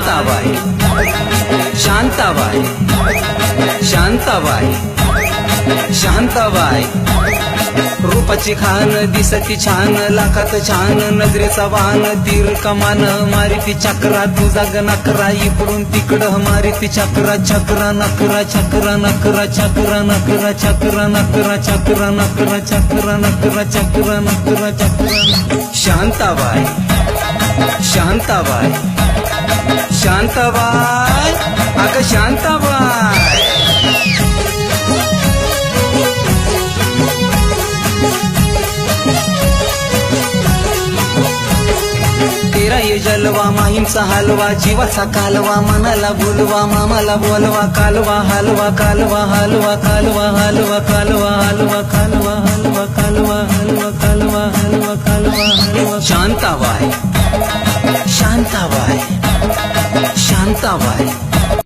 शांताबाई शांताबाई शांताबाई शांताबाई रूपाची खान दिसती छान लाखात छान नजरेचा वाहन तीर कमान मारिती चक्रा तुझा नकरा इकडून तिकडं मारिती चक्रा चक्रा नकरा चक्रा नकरा चक्रा नकरा चक्रा नकरा चक्रा नकरा चक्रा नकरा चक्रा नकरा चक्रा शांताबाई शांताबाई शांताबाई अगं शांताबाई तेरा ये जलवा माहीमचा हलवा जीवाचा कालवा मनाला बोलवा मामाला बोलवा कालवा हलवा कालवा हलवा कालवा हलवा कालवा हलवा कालवा हलवा कालवा हलवा कालवा हलवा कालवा हलवा शांताबाई शांताबाई शांताबाई